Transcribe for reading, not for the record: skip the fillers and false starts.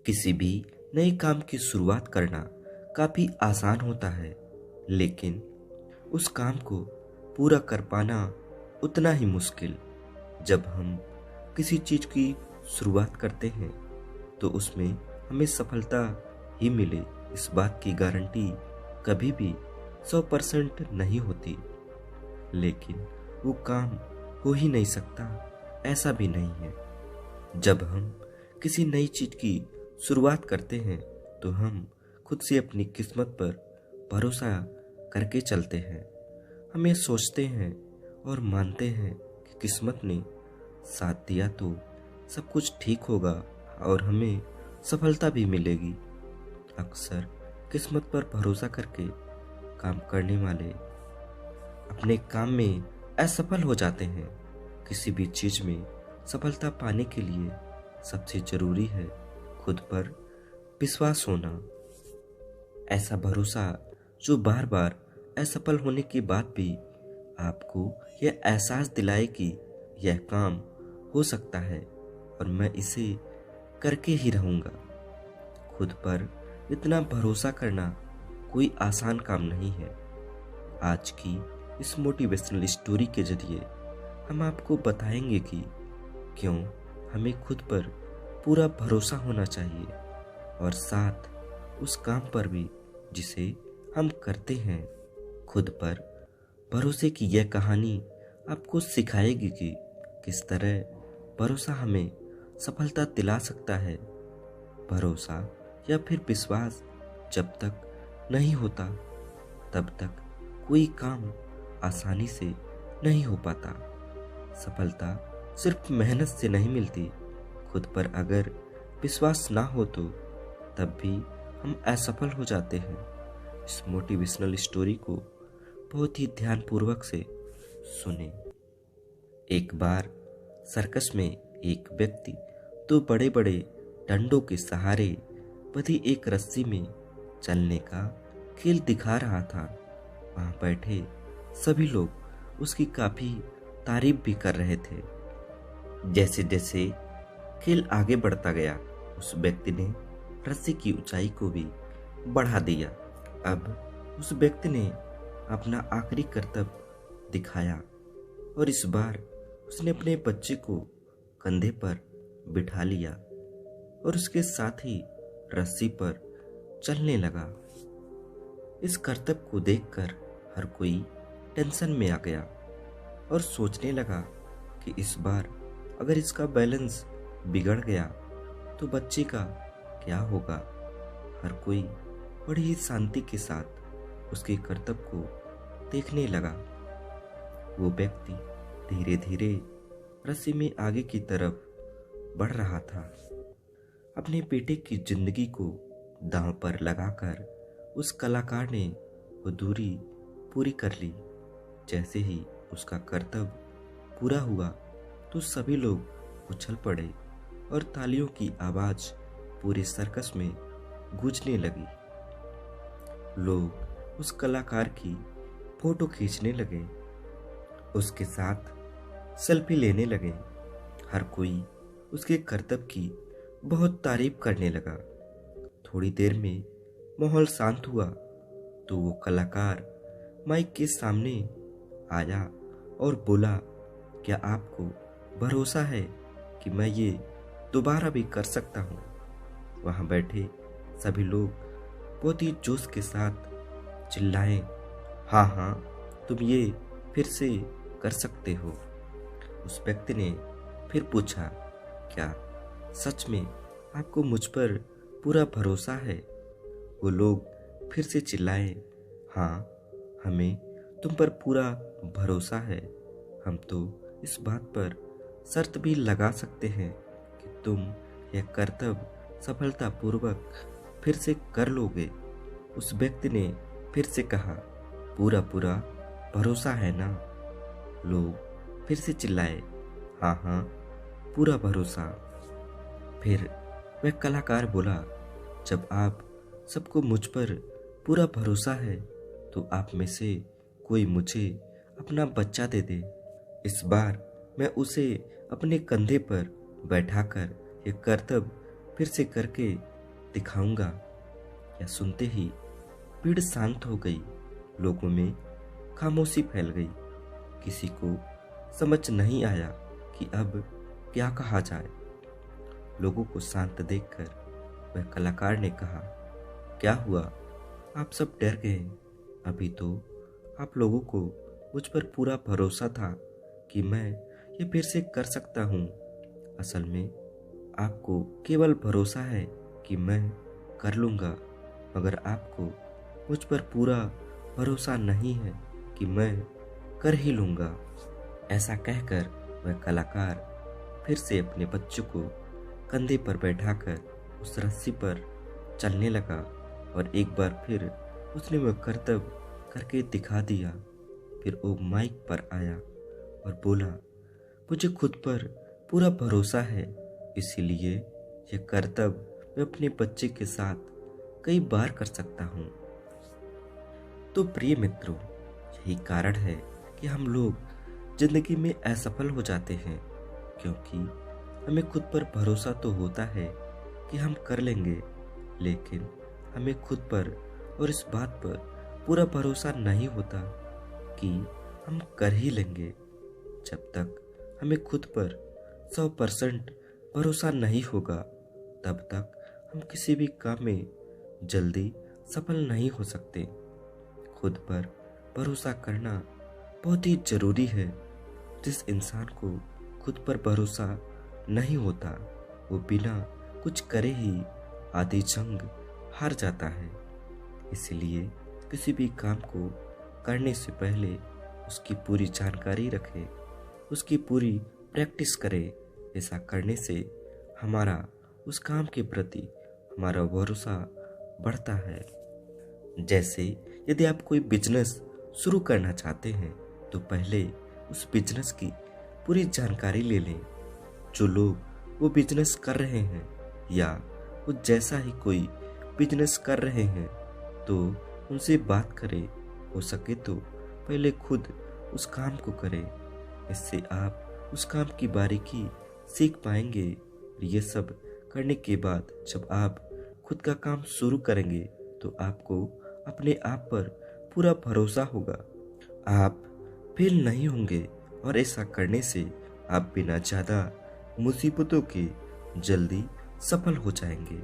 किसी भी नए काम की शुरुआत करना काफ़ी आसान होता है, लेकिन उस काम को पूरा कर पाना उतना ही मुश्किल। जब हम किसी चीज़ की शुरुआत करते हैं तो उसमें हमें सफलता ही मिले इस बात की गारंटी कभी भी 100% नहीं होती। लेकिन वो काम हो ही नहीं सकता, ऐसा भी नहीं है। जब हम किसी नई चीज़ की शुरुआत करते हैं तो हम खुद से अपनी किस्मत पर भरोसा करके चलते हैं। हम ये सोचते हैं और मानते हैं कि किस्मत ने साथ दिया तो सब कुछ ठीक होगा और हमें सफलता भी मिलेगी। अक्सर किस्मत पर भरोसा करके काम करने वाले अपने काम में असफल हो जाते हैं। किसी भी चीज़ में सफलता पाने के लिए सबसे जरूरी है खुद पर विश्वास होना। ऐसा भरोसा जो बार बार असफल होने के बाद भी आपको यह एहसास दिलाए कि यह काम हो सकता है और मैं इसे करके ही रहूँगा। खुद पर इतना भरोसा करना कोई आसान काम नहीं है। आज की इस मोटिवेशनल स्टोरी के जरिए हम आपको बताएंगे कि क्यों हमें खुद पर पूरा भरोसा होना चाहिए और साथ उस काम पर भी जिसे हम करते हैं। खुद पर भरोसे की यह कहानी आपको सिखाएगी कि किस तरह भरोसा हमें सफलता दिला सकता है। भरोसा या फिर विश्वास जब तक नहीं होता तब तक कोई काम आसानी से नहीं हो पाता। सफलता सिर्फ मेहनत से नहीं मिलती। खुद पर अगर विश्वास ना हो तो तब भी हम असफल हो जाते हैं। इस मोटिवेशनल स्टोरी को बहुत ही ध्यानपूर्वक से सुने। एक बार सर्कस में एक व्यक्ति दो बड़े बड़े डंडों के सहारे बंधी एक रस्सी में चलने का खेल दिखा रहा था। वहां बैठे सभी लोग उसकी काफी तारीफ भी कर रहे थे। जैसे जैसे खेल आगे बढ़ता गया उस व्यक्ति ने रस्सी की ऊंचाई को भी बढ़ा दिया। अब उस व्यक्ति ने अपना आखिरी करतब दिखाया और इस बार उसने अपने बच्चे को कंधे पर बिठा लिया और उसके साथ ही रस्सी पर चलने लगा। इस करतब को देखकर हर कोई टेंशन में आ गया और सोचने लगा कि इस बार अगर इसका बैलेंस बिगड़ गया तो बच्चे का क्या होगा। हर कोई बड़ी ही शांति के साथ उसके करतब को देखने लगा। वो व्यक्ति धीरे धीरे रस्सी में आगे की तरफ बढ़ रहा था। अपने बेटे की जिंदगी को दांव पर लगाकर उस कलाकार ने वो दूरी पूरी कर ली। जैसे ही उसका कर्तव्य पूरा हुआ तो सभी लोग उछल पड़े और तालियों की आवाज पूरे सर्कस में गूंजने लगी। लोग उस कलाकार की फोटो खींचने लगे, उसके साथ सेल्फी लेने लगे। हर कोई उसके करतब की बहुत तारीफ करने लगा। थोड़ी देर में माहौल शांत हुआ तो वो कलाकार माइक के सामने आया और बोला, क्या आपको भरोसा है कि मैं ये दोबारा भी कर सकता हूँ। वहाँ बैठे सभी लोग बहुत ही जोश के साथ चिल्लाए, हाँ हाँ, तुम ये फिर से कर सकते हो। उस व्यक्ति ने फिर पूछा, क्या सच में आपको मुझ पर पूरा भरोसा है। वो लोग फिर से चिल्लाए, हाँ, हमें तुम पर पूरा भरोसा है। हम तो इस बात पर शर्त भी लगा सकते हैं कि तुम यह कर्तव्य सफलतापूर्वक फिर से कर लोगे। उस व्यक्ति ने फिर से कहा, पूरा पूरा भरोसा है ना। लोग फिर से चिल्लाए, हाँ हाँ, पूरा भरोसा। फिर वह कलाकार बोला, जब आप सबको मुझ पर पूरा भरोसा है तो आप में से कोई मुझे अपना बच्चा दे दे। इस बार मैं उसे अपने कंधे पर बैठाकर ये कर्तव्य फिर से करके दिखाऊंगा। या सुनते ही भीड़ शांत हो गई। लोगों में खामोशी फैल गई। किसी को समझ नहीं आया कि अब क्या कहा जाए। लोगों को शांत देखकर वह कलाकार ने कहा, क्या हुआ, आप सब डर गए? अभी तो आप लोगों को मुझ पर पूरा भरोसा था कि मैं ये फिर से कर सकता हूँ। असल में आपको केवल भरोसा है कि मैं कर लूँगा, मगर आपको मुझ पर पूरा भरोसा नहीं है कि मैं कर ही लूँगा। ऐसा कहकर वह कलाकार फिर से अपने बच्चों को कंधे पर बैठाकर उस रस्सी पर चलने लगा और एक बार फिर उसने वह करतब करके दिखा दिया। फिर वो माइक पर आया और बोला, मुझे खुद पर पूरा भरोसा है, इसीलिए यह करतब मैं अपने बच्चे के साथ कई बार कर सकता हूँ। तो प्रिय मित्रों, यही कारण है कि हम लोग जिंदगी में असफल हो जाते हैं, क्योंकि हमें खुद पर भरोसा तो होता है कि हम कर लेंगे, लेकिन हमें खुद पर और इस बात पर पूरा भरोसा नहीं होता कि हम कर ही लेंगे। जब तक हमें खुद पर 100% भरोसा नहीं होगा, तब तक हम किसी भी काम में जल्दी सफल नहीं हो सकते। खुद पर भरोसा करना बहुत ही जरूरी है। जिस इंसान को खुद पर भरोसा नहीं होता, वो बिना कुछ करे ही आधी जंग हार जाता है। इसलिए किसी भी काम को करने से पहले उसकी पूरी जानकारी रखें, उसकी पूरी प्रैक्टिस करें। ऐसा करने से हमारा उस काम के प्रति हमारा भरोसा बढ़ता है। जैसे यदि आप कोई बिजनेस शुरू करना चाहते हैं, तो पहले उस बिजनेस की पूरी जानकारी ले लें। जो लोग वो बिजनेस कर रहे हैं या वो जैसा ही कोई बिजनेस कर रहे हैं, तो उनसे बात करें। हो सके तो पहले खुद उस काम को करें। इससे आप उस काम की बारीकी सीख पाएंगे। ये सब करने के बाद जब आप खुद का काम शुरू करेंगे, तो आपको अपने आप पर पूरा भरोसा होगा। आप फेल नहीं होंगे और ऐसा करने से आप बिना ज़्यादा मुसीबतों के जल्दी सफल हो जाएंगे।